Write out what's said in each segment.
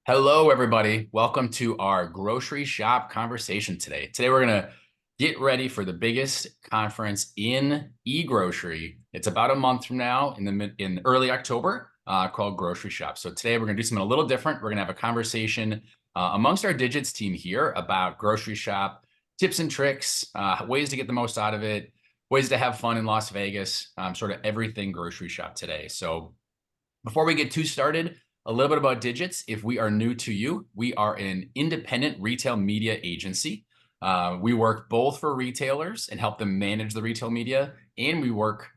Hello, everybody. Welcome to our grocery shop conversation today. Today, we're going to get ready for the biggest conference in e-grocery. It's about a month from now in early October, called Grocery Shop. So today, we're going to do something a little different. We're going to have a conversation amongst our Digits team here about Grocery Shop tips and tricks, ways to get the most out of it, ways to have fun in Las Vegas, sort of everything Grocery Shop today. So before we get too started, a little bit about Digits. If we are new to you, we are an independent retail media agency. We work both for retailers and help them manage the retail media, and we work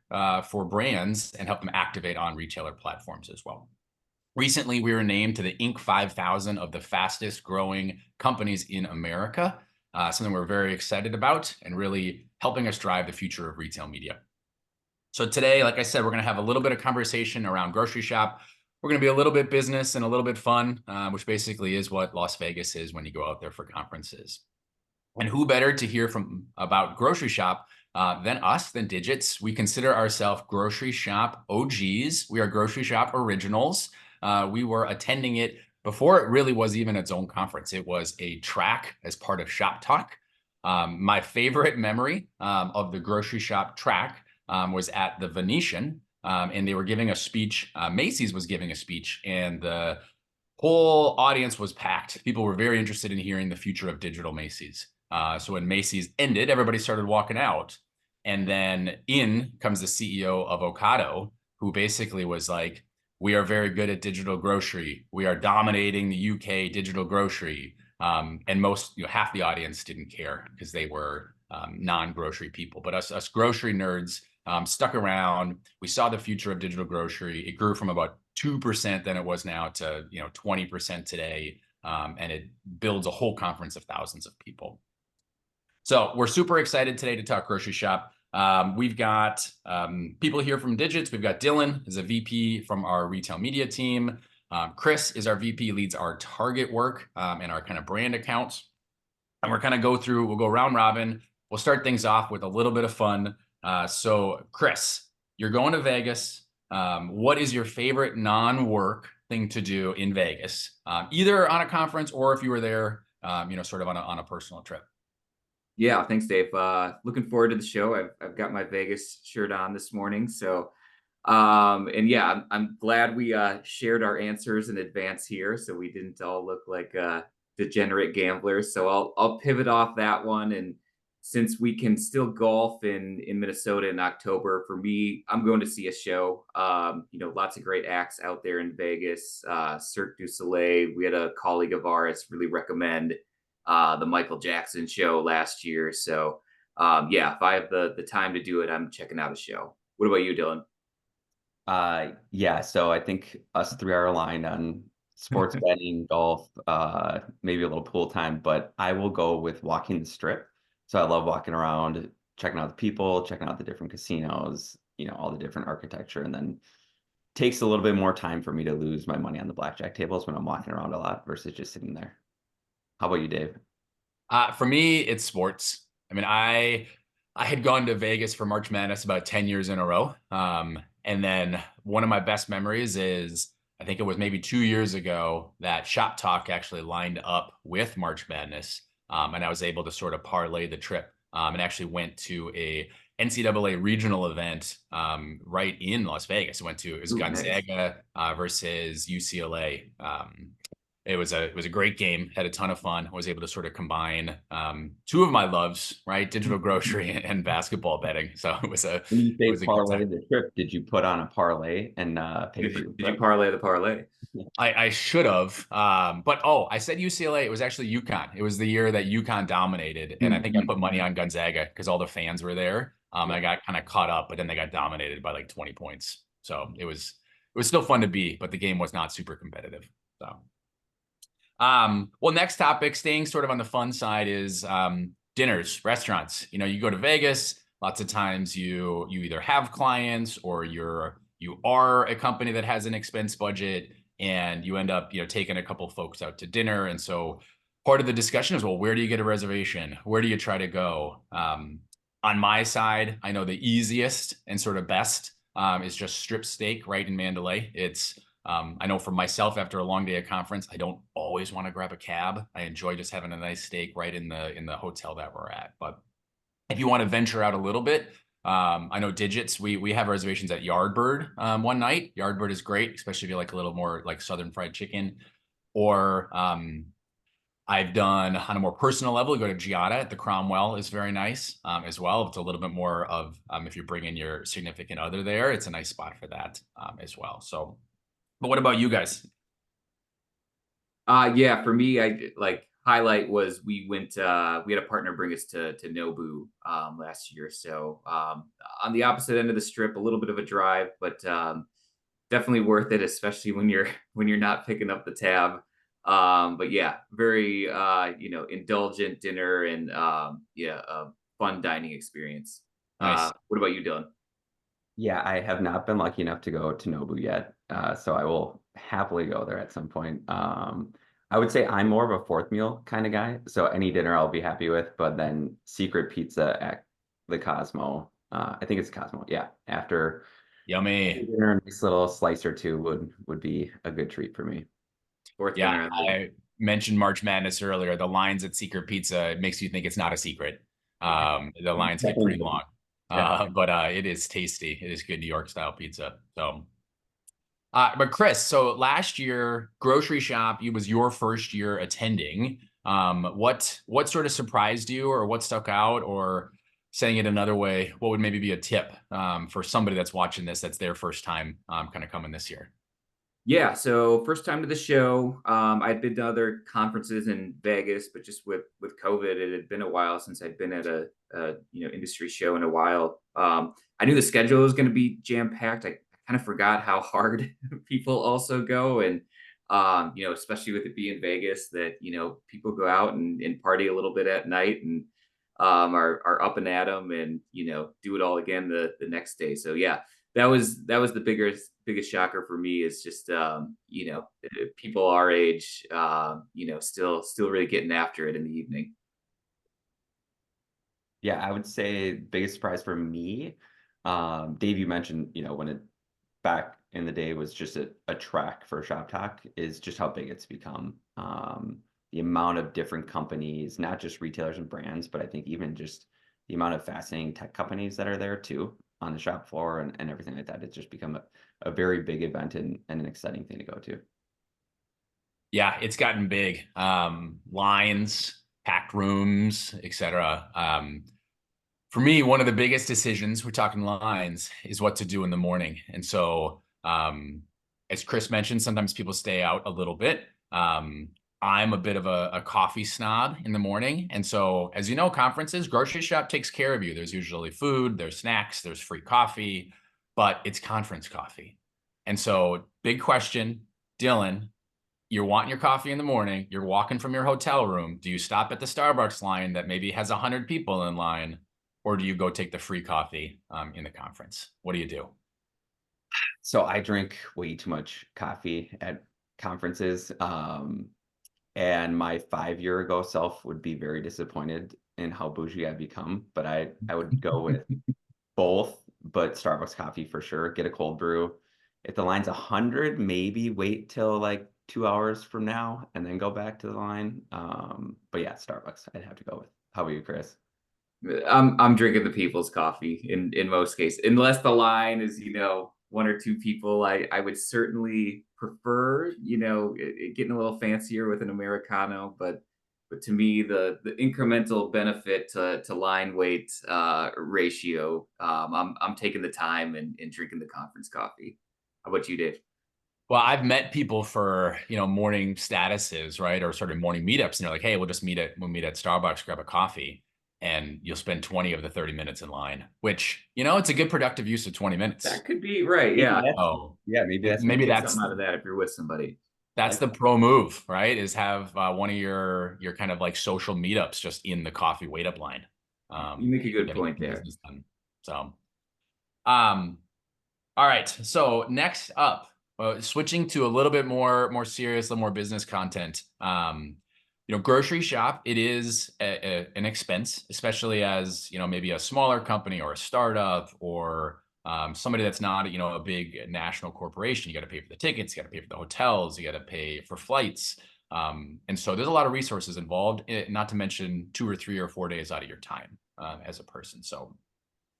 for brands and help them activate on retailer platforms as well. Recently, we were named to the Inc. 5000 of the fastest growing companies in America, something we're very excited about and really helping us drive the future of retail media. So today, like I said, we're going to have a little bit of conversation around Grocery Shop. We're going to be a little bit business and a little bit fun, which basically is what Las Vegas is when you go out there for conferences. And who better to hear from about Grocery Shop than us, than Digits? We consider ourselves Grocery Shop OGs. We are Grocery Shop originals. We were attending it before it really was even its own conference. It was a track as part of Shop Talk. My favorite memory of the Grocery Shop track was at the Venetian, and they were giving a speech. Macy's was giving a speech, and the whole audience was packed. People were very interested in hearing the future of digital Macy's. So when Macy's ended, everybody started walking out. And then in comes the CEO of Ocado, who basically was like, we are very good at digital grocery. We are dominating the UK digital grocery. And most, half the audience didn't care because they were non-grocery people. But us grocery nerds stuck around. We saw the future of digital grocery. It grew from about 2% than it was now to 20% today. And it builds a whole conference of thousands of people. So we're super excited today to talk Grocery Shop. We've got people here from Digits. We've got Dylan as a VP from our retail media team. Chris is our VP, leads our target work and our kind of brand accounts. And we're kind of we'll go round robin. We'll start things off with a little bit of fun. So Chris, you're going to Vegas. What is your favorite non-work thing to do in Vegas, either on a conference or if you were there, sort of on a personal trip? Yeah, thanks, Dave. Looking forward to the show. I've got my Vegas shirt on this morning. So, and yeah, I'm glad we shared our answers in advance here, so we didn't all look like degenerate gamblers. So I'll pivot off that one. And since we can still golf in Minnesota in October, for me, I'm going to see a show. Lots of great acts out there in Vegas. Cirque du Soleil. We had a colleague of ours really recommend the Michael Jackson show last year. So yeah, if I have the time to do it, I'm checking out a show. What about you, Dylan? Yeah, so I think us three are aligned on sports betting, golf, maybe a little pool time, but I will go with walking the strip. So I love walking around, checking out the people, checking out the different casinos, all the different architecture, and then takes a little bit more time for me to lose my money on the blackjack tables when I'm walking around a lot versus just sitting there. How about you, Dave? For me, it's sports. I mean, I had gone to Vegas for March Madness about 10 years in a row. And then one of my best memories is, I think it was maybe 2 years ago that Shop Talk actually lined up with March Madness. And I was able to sort of parlay the trip and actually went to a NCAA regional event right in Las Vegas. It was Ooh, nice. Gonzaga versus UCLA. It was a great game. Had a ton of fun. I was able to sort of combine two of my loves, right? Digital grocery and basketball betting. So it was When you it say was a good parlay time. the trip, did you put on a parlay and pay Did for you, your did you trip? parlay the parlay? I should have, but I said UCLA. It was actually UConn. It was the year that UConn dominated, and I think I Mhm. put money on Gonzaga because all the fans were there. Yeah. I got kind of caught up, but then they got dominated by like 20 points. So it was still fun to be, but the game was not super competitive. So. Well, next topic, staying sort of on the fun side, is dinners, restaurants. You go to Vegas, lots of times you either have clients or you are a company that has an expense budget, and you end up taking a couple folks out to dinner. And so part of the discussion is, well, where do you get a reservation? Where do you try to go? On my side, I know the easiest and sort of best is just strip steak right in Mandalay. I know for myself, after a long day of conference, I don't always want to grab a cab. I enjoy just having a nice steak right in the hotel that we're at. But if you want to venture out a little bit, I know Digits. We have reservations at Yardbird one night. Yardbird is great, especially if you like a little more like Southern fried chicken. Or I've done on a more personal level, go to Giada at the Cromwell is very nice as well. It's a little bit more of if you bring in your significant other there, it's a nice spot for that as well. So, but what about you guys? Yeah, for me, like highlight was we had a partner bring us to Nobu last year. So on the opposite end of the strip, a little bit of a drive, but definitely worth it, especially when you're when you're not picking up the tab. But yeah, very indulgent dinner and yeah, a fun dining experience. Nice. What about you, Dylan? Yeah, I have not been lucky enough to go to Nobu yet, so I will happily go there at some point. I would say I'm more of a fourth meal kind of guy, so any dinner I'll be happy with, but then secret pizza at the Cosmo, I think it's Cosmo, yeah. After Yummy. dinner, a nice little slice or two would be a good treat for me. Fourth Yeah, dinner. I mentioned March Madness earlier. The lines at Secret Pizza, it makes you think it's not a secret. The lines get pretty Definitely. long, Yeah. but it is tasty. It is good New York style pizza. So, but Chris, so last year, grocery shop, it was your first year attending. What sort of surprised you, or what stuck out, or saying it another way, what would maybe be a tip for somebody that's watching this, that's their first time kind of coming this year? Yeah, so first time to the show. I'd been to other conferences in Vegas, but just with COVID, it had been a while since I'd been at a industry show in a while. I knew the schedule was going to be jam packed. I kind of forgot how hard people also go, and especially with it being Vegas, that people go out and party a little bit at night and are up and at 'em and do it all again the next day. So yeah, that was the biggest shocker for me is just people our age still really getting after it in the evening. Yeah, I would say biggest surprise for me, Dave, you mentioned, when it back in the day was just a track for Shop Talk is just how big it's become. The amount of different companies, not just retailers and brands, but I think even just the amount of fascinating tech companies that are there too on the shop floor and everything like that. It's just become a very big event and an exciting thing to go to. Yeah, it's gotten big. Lines, packed rooms, etc. For me, one of the biggest decisions, we're talking lines, is what to do in the morning. And so, as Chris mentioned, sometimes people stay out a little bit. I'm a bit of a coffee snob in the morning. And so, as you know, conferences, grocery shop takes care of you. There's usually food, there's snacks, there's free coffee, but it's conference coffee. And so, big question, Dylan, you're wanting your coffee in the morning, you're walking from your hotel room. Do you stop at the Starbucks line that maybe has 100 people in line, or do you go take the free coffee in the conference? What do you do? So I drink way too much coffee at conferences. And my 5 year ago self would be very disappointed in how bougie I've become. But I would go with both, but Starbucks coffee for sure. Get a cold brew. If the line's 100, maybe wait till like 2 hours from now and then go back to the line. But yeah, Starbucks I'd have to go with. How about you, Chris? I'm drinking the people's coffee in most cases, unless the line is one or two people. I would certainly prefer getting a little fancier with an americano, but to me the incremental benefit to line weight ratio, I'm taking the time and drinking the conference coffee. How about you, Dave? Well, I've met people for, morning statuses, right? Or sort of morning meetups. And they're like, hey, we'll meet at Starbucks, grab a coffee. And you'll spend 20 of the 30 minutes in line, which, it's a good productive use of 20 minutes. That could be right. Maybe Yeah, that's Oh, yeah, maybe that's maybe get that's something out of that if you're with somebody. that's like the pro move, right? Is have one of your kind of like social meetups just in the coffee wait up line, You make a good getting point some there. business done. So, um, all right. So next up, switching to a little bit more serious, a little more business content. Grocery shop, it is an expense, especially as maybe a smaller company or a startup or somebody that's not a big national corporation. You got to pay for the tickets, you got to pay for the hotels, you got to pay for flights. And so there's a lot of resources involved, not to mention 2 or 3 or 4 days out of your time as a person. So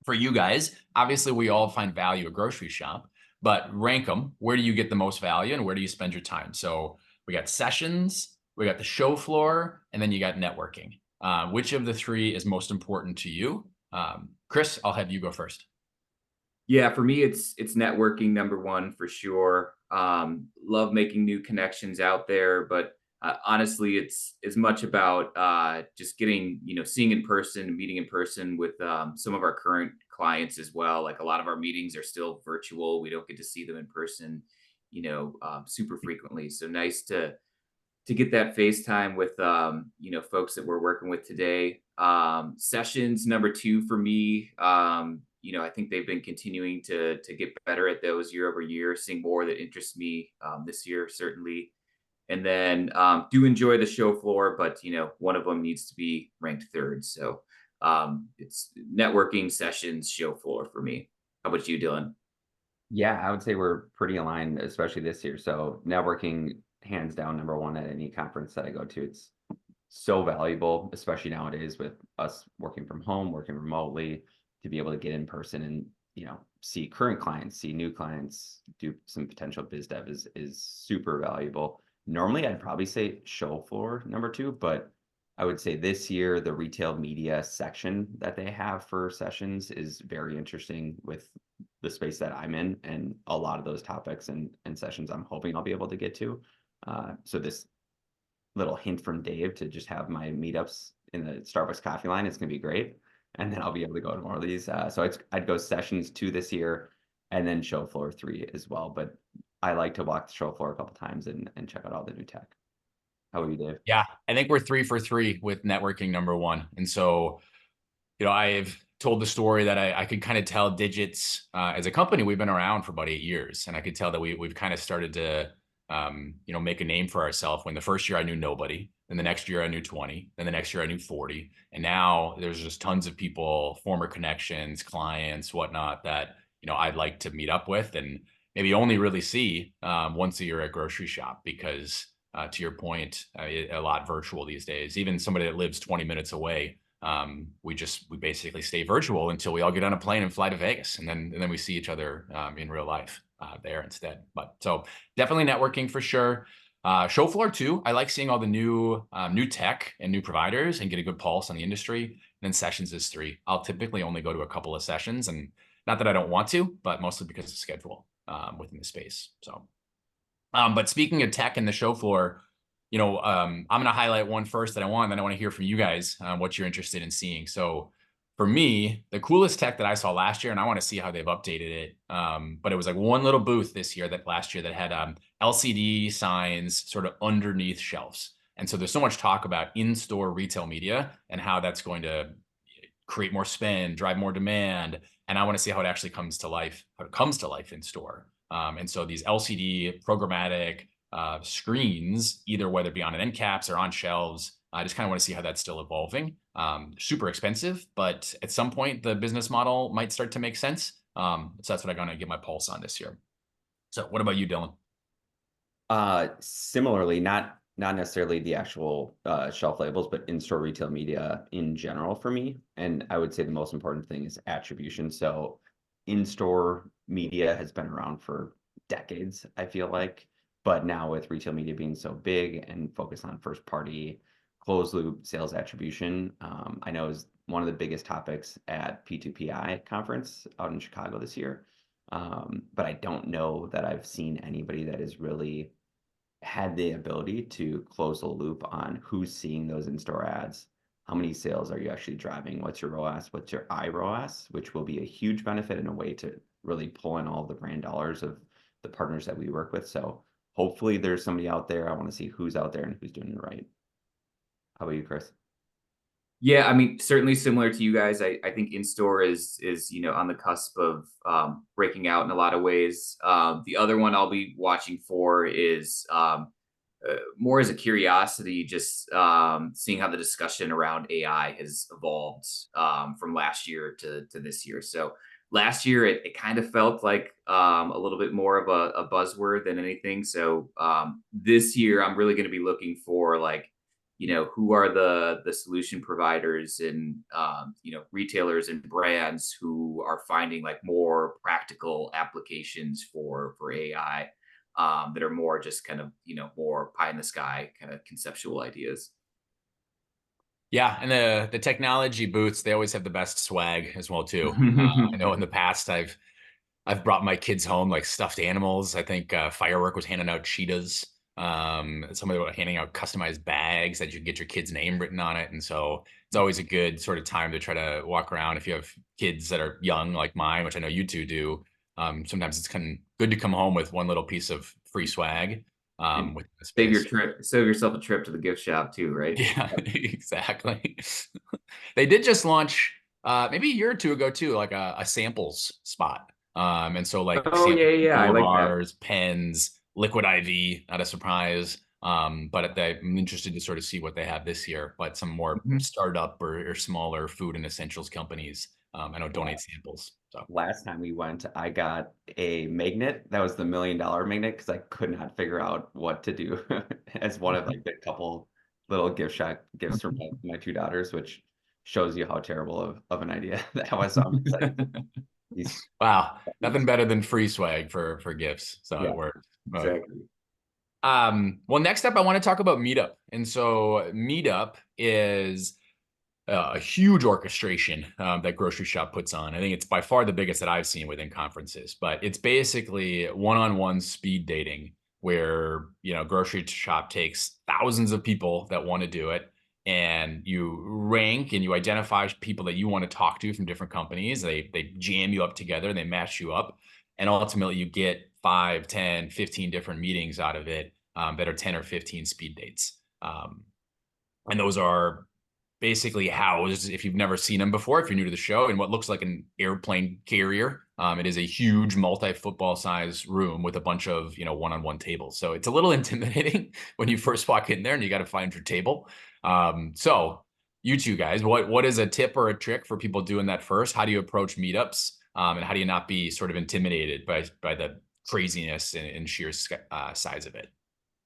for you guys, obviously we all find value at grocery shop, but rank them. Where do you get the most value and where do you spend your time? So we got sessions, we got the show floor, and then you got networking. Which of the three is most important to you? Chris, I'll have you go first. Yeah, for me, it's networking number one for sure. Love making new connections out there, but honestly, it's as much about just getting, seeing in person, meeting in person with some of our current clients as well. Like a lot of our meetings are still virtual. We don't get to see them in person, super frequently. So nice to get that FaceTime with folks that we're working with today. Sessions number two for me. I think they've been continuing to get better at those year over year, seeing more that interests me this year certainly. And then do enjoy the show floor, but one of them needs to be ranked third. So it's networking, sessions, show floor for me. How about you, Dylan? Yeah, I would say we're pretty aligned, especially this year. So networking, hands down, number one at any conference that I go to. It's so valuable, especially nowadays with us working from home, working remotely, to be able to get in person and see current clients, see new clients, do some potential biz dev is super valuable. Normally, I'd probably say show floor number two, but I would say this year the retail media section that they have for sessions is very interesting with the space that I'm in and a lot of those topics and sessions I'm hoping I'll be able to get to. So this little hint from Dave to just have my meetups in the Starbucks coffee line is going to be great. And then I'll be able to go to more of these. So I'd go sessions 2 this year and then show floor 3 as well. But I like to walk the show floor a couple times and check out all the new tech. How about you, Dave? Yeah, I think we're 3 for 3 with networking number one. And so I've told the story that I could kind of tell Digits as a company, we've been around for about 8 years. And I could tell that we've kind of started to, make a name for ourselves when the first year I knew nobody. Then the next year I knew 20. Then the next year I knew 40. And now there's just tons of people, former connections, clients, whatnot, that, I'd like to meet up with and maybe only really see once a year at grocery shop because to your point, a lot virtual these days. Even somebody that lives 20 minutes away, we basically stay virtual until we all get on a plane and fly to Vegas, and then we see each other in real life there instead. But so definitely networking for sure. Show floor too. I like seeing all the new tech and new providers and get a good pulse on the industry. And then sessions is 3. I'll typically only go to a couple of sessions, and not that I don't want to, but mostly because of schedule within the space. So, but speaking of tech and the show floor, I'm going to highlight one first that I want, and then I want to hear from you guys what you're interested in seeing. So for me, the coolest tech that I saw last year, and I want to see how they've updated it, but it was like one little booth this year that last year that had LCD signs sort of underneath shelves. And so there's so much talk about in-store retail media and how that's going to create more spend, drive more demand. And I want to see how it actually comes to life, how it comes to life in store. And so these LCD programmatic screens, either whether it be on an end caps or on shelves, I just kind of want to see how that's still evolving. Super expensive, but at some point the business model might start to make sense. So that's what I'm going to get my pulse on this year. So what about you, Dylan? Similarly, not necessarily the actual shelf labels, but in-store retail media in general for me. And I would say the most important thing is attribution. So in-store media has been around for decades, I feel like. But now with retail media being so big and focused on first party closed loop sales attribution, I know is one of the biggest topics at P2PI conference out in Chicago this year. But I don't know that I've seen anybody that has really had the ability to close the loop on who's seeing those in-store ads. How many sales are you actually driving? What's your ROAS? What's your iROAS? Which will be a huge benefit and a way to really pull in all the brand dollars of the partners that we work with. So hopefully there's somebody out there. I want to see who's out there and who's doing it right. How about you, Chris? Yeah, I mean, certainly similar to you guys. I think in store is on the cusp of breaking out in a lot of ways. The other one I'll be watching for is more as a curiosity, just seeing how the discussion around AI has evolved from last year to this year. So last year it kind of felt like a little bit more of a buzzword than anything. So this year I'm really going to be looking for like, who are the solution providers and retailers and brands who are finding like more practical applications for AI, that are more just kind of more pie in the sky kind of conceptual ideas. Yeah, and the technology booths, they always have the best swag as well too. I know in the past I've brought my kids home like stuffed animals. I think Firework was handing out cheetahs. Somebody was handing out customized bags that you get your kid's name written on it. And so it's always a good sort of time to try to walk around. If you have kids that are young like mine, which I know you two do, sometimes it's kind of good to come home with one little piece of free swag And with the save your space. trip, save yourself a trip to the gift shop too, right? Yeah, exactly. They did just launch maybe a year or two ago too, like a samples spot. And so like Oh yeah, samples, yeah, yeah, I granola like that. bars, pens, liquid IV, not a surprise. But I'm interested to sort of see what they have this year. But some more Mhm. startup or smaller food and essentials companies, I know Yeah. donate samples. So Last time we went, I got a magnet. That was the $1 million magnet because I could not figure out what to do as one of like the couple little gift shop gifts from my two daughters, which shows you how terrible of an idea that was. So I'm excited. These, wow, nothing better than free swag for gifts. So it yeah, works. Exactly. Well, next up, I want to talk about Meetup. And so Meetup is a huge orchestration that Grocery Shop puts on. I think it's by far the biggest that I've seen within conferences, but it's basically one-on-one speed dating where, Grocery Shop takes thousands of people that want to do it and you rank and you identify people that you want to talk to from different companies. They jam you up together, they match you up, and ultimately you get 5, 10, 15 different meetings out of it that are 10 or 15 speed dates. And those are basically housed, if you've never seen them before, if you're new to the show, in what looks like an airplane carrier. It is a huge multi-football size room with a bunch of, one-on-one tables. So it's a little intimidating when you first walk in there and you got to find your table. So you two guys, what is a tip or a trick for people doing that first? How do you approach meetups? And how do you not be sort of intimidated by the craziness and sheer size of it?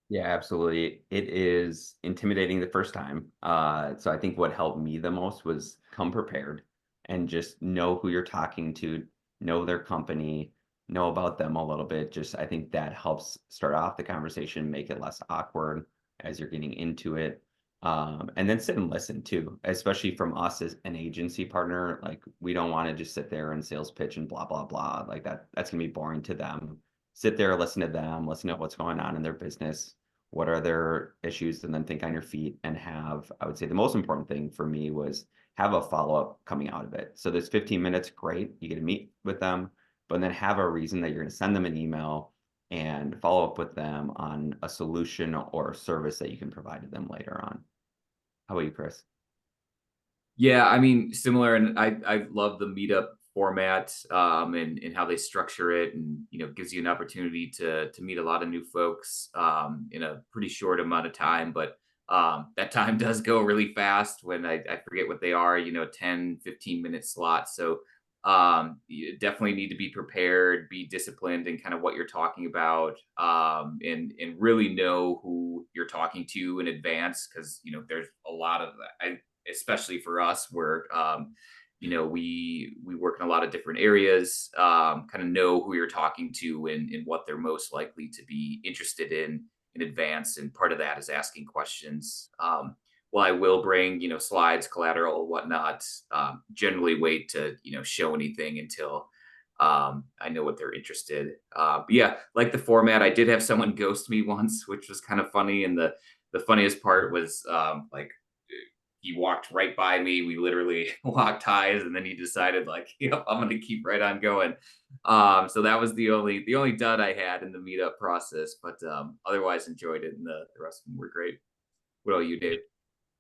yeah, absolutely. It is intimidating the first time. So I think what helped me the most was come prepared and just know who you're talking to, know their company, know about them a little bit. Just I think that helps start off the conversation, make it less awkward as you're getting into it. And then sit and listen too, especially from us as an agency partner. Like we don't want to just sit there and sales pitch and blah, blah, blah. Like that's gonna be boring to them. Sit there, listen to them, listen to what's going on in their business, what are their issues, and then think on your feet and have, I would say the most important thing for me was have a follow-up coming out of it. So this 15 minutes, great, you get to meet with them, but then have a reason that you're going to send them an email and follow up with them on a solution or a service that you can provide to them later on. How about you, Chris? Yeah, I mean, similar, and I love the meetup format, and how they structure it, and gives you an opportunity to meet a lot of new folks in a pretty short amount of time. But that time does go really fast when I forget what they are, 10-15 minute slots. So you definitely need to be prepared, be disciplined in kind of what you're talking about, and really know who you're talking to in advance, because there's a lot of that. Especially for us, where we work in a lot of different areas, kind of know who you're talking to and what they're most likely to be interested in advance, and part of that is asking questions. Well, I will bring slides, collateral, whatnot. Generally wait to show anything until I know what they're interested. But yeah, like the format, I did have someone ghost me once, which was kind of funny, and the funniest part was like he walked right by me. We literally locked eyes, and then he decided like, yep, I'm gonna keep right on going. So that was the only dud I had in the meetup process, but otherwise enjoyed it, and the rest of them were great. What about you, Dave?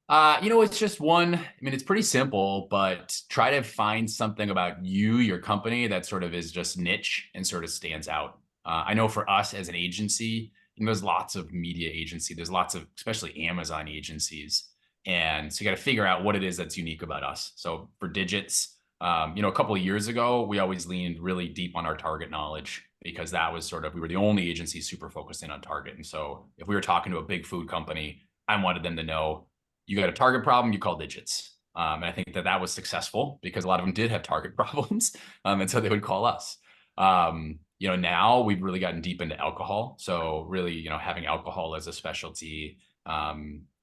It's just one. I mean, it's pretty simple, but try to find something about you, your company that sort of is just niche and sort of stands out. I know for us as an agency, there's lots of media agency, there's lots of, especially Amazon agencies. And so you got to figure out what it is that's unique about us. So for Digits, A couple of years ago, we always leaned really deep on our target knowledge because that was we were the only agency super focused in on target. And so if we were talking to a big food company, I wanted them to know you got a target problem, you call digits. And I think that was successful because a lot of them did have target problems. And so they would call us. Now we've really gotten deep into alcohol. So really, having alcohol as a specialty,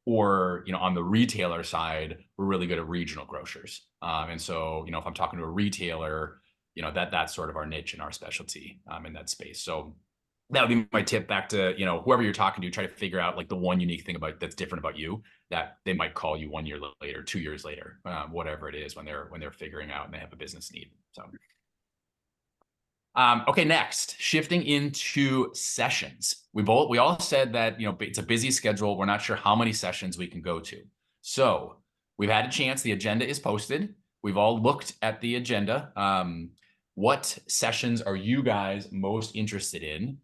or on the retailer side, we're really good at regional grocers. And so, if I'm talking to a retailer, that's sort of our niche and our specialty in that space. So that would be my tip back to, whoever you're talking to, try to figure out like the one unique thing that's different about you that they might call you 1 year later, 2 years later, whatever it is when they're figuring out and they have a business need. So. Okay, next, shifting into sessions. We all said that, it's a busy schedule. We're not sure how many sessions we can go to. So we've had a chance. The agenda is posted. We've all looked at the agenda. What sessions are you guys most interested in?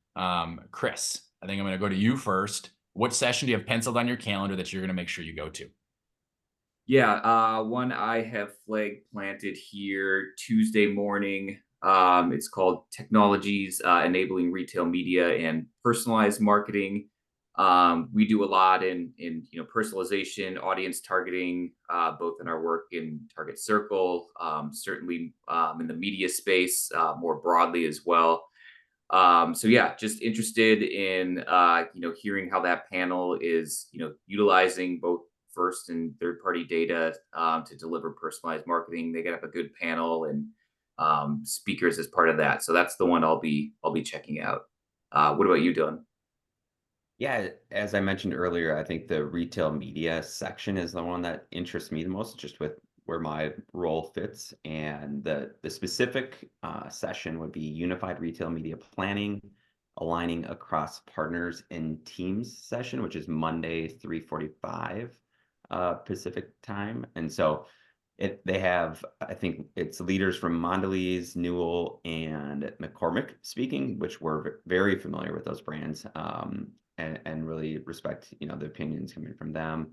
Chris, I think I'm going to go to you first. What session do you have penciled on your calendar that you're going to make sure you go to? Yeah, one I have flag planted here Tuesday morning. It's called Technologies Enabling Retail Media and Personalized Marketing. We do a lot in personalization, audience targeting, both in our work in Target Circle, certainly in the media space more broadly as well. So yeah, just interested in hearing how that panel is utilizing both first and third party data to deliver personalized marketing. They get up a good panel and speakers as part of that. So that's the one I'll be checking out. What about you, Dylan? Yeah, as I mentioned earlier, I think the retail media section is the one that interests me the most, just with where my role fits. And the specific session would be unified retail media planning, aligning across partners and teams session, which is Monday, 3:45 Pacific time. And so they have, I think it's leaders from Mondelez, Newell, and McCormick speaking, which we're very familiar with those brands, and really respect, the opinions coming from them.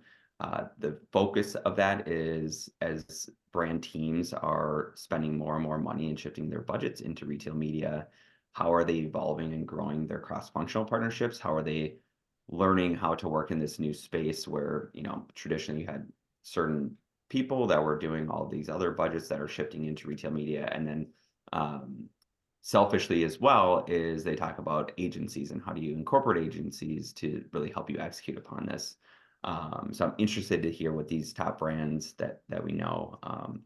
The focus of that is as brand teams are spending more and more money and shifting their budgets into retail media, how are they evolving and growing their cross-functional partnerships? How are they learning how to work in this new space where, traditionally you had certain people that were doing all these other budgets that are shifting into retail media. And then selfishly as well is they talk about agencies and how do you incorporate agencies to really help you execute upon this. So I'm interested to hear what these top brands that we know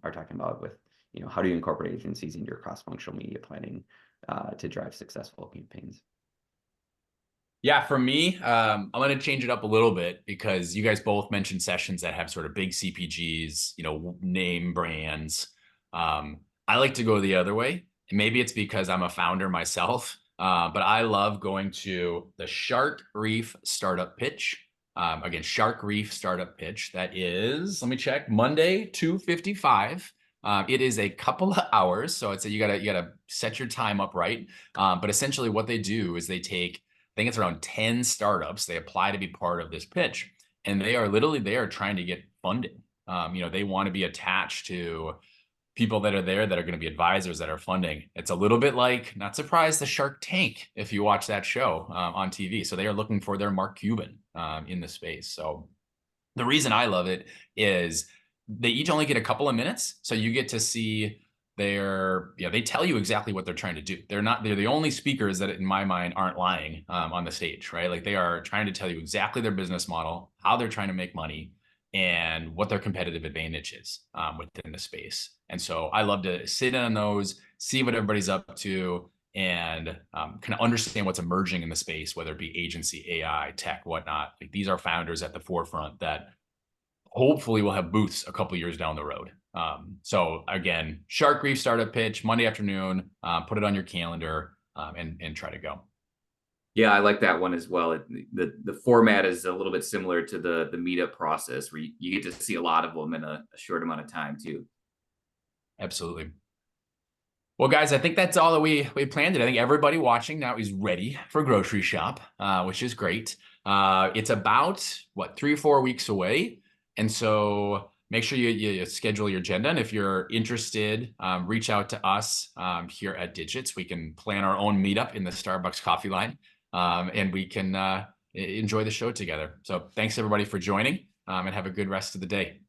are talking about with, how do you incorporate agencies into your cross-functional media planning to drive successful campaigns? Yeah, for me, I'm going to change it up a little bit because you guys both mentioned sessions that have sort of big CPGs, name brands. I like to go the other way. And maybe it's because I'm a founder myself, but I love going to the Shark Reef Startup Pitch. Again, Shark Reef Startup Pitch. That is, let me check, Monday, 2:55. It is a couple of hours, so you gotta set your time up right. But essentially, what they do is they take, I think it's around 10 startups. They apply to be part of this pitch, and they are literally there trying to get funding. They want to be attached to people that are there that are going to be advisors that are funding. It's a little bit like, not surprised, the Shark Tank, if you watch that show on TV. So they are looking for their Mark Cuban in the space. So the reason I love it is they each only get a couple of minutes. So you get to see they tell you exactly what they're trying to do. They're the only speakers that in my mind aren't lying on the stage, right? Like they are trying to tell you exactly their business model, how they're trying to make money, and what their competitive advantage is within the space. And so I love to sit in on those, see what everybody's up to, and kind of understand what's emerging in the space, whether it be agency, AI, tech, whatnot. Like these are founders at the forefront that hopefully will have booths a couple years down the road. So again, Shark Reef Startup Pitch, Monday afternoon, put it on your calendar and try to go. Yeah, I like that one as well. The format is a little bit similar to the meetup process where you get to see a lot of them in a short amount of time too. Absolutely. Well, guys, I think that's all that we planned it. I think everybody watching now is ready for grocery shop, which is great. It's about 3 or 4 weeks away. And so make sure you schedule your agenda. And if you're interested, reach out to us here at Digits. We can plan our own meetup in the Starbucks coffee line, and we can enjoy the show together. So thanks everybody for joining, and have a good rest of the day.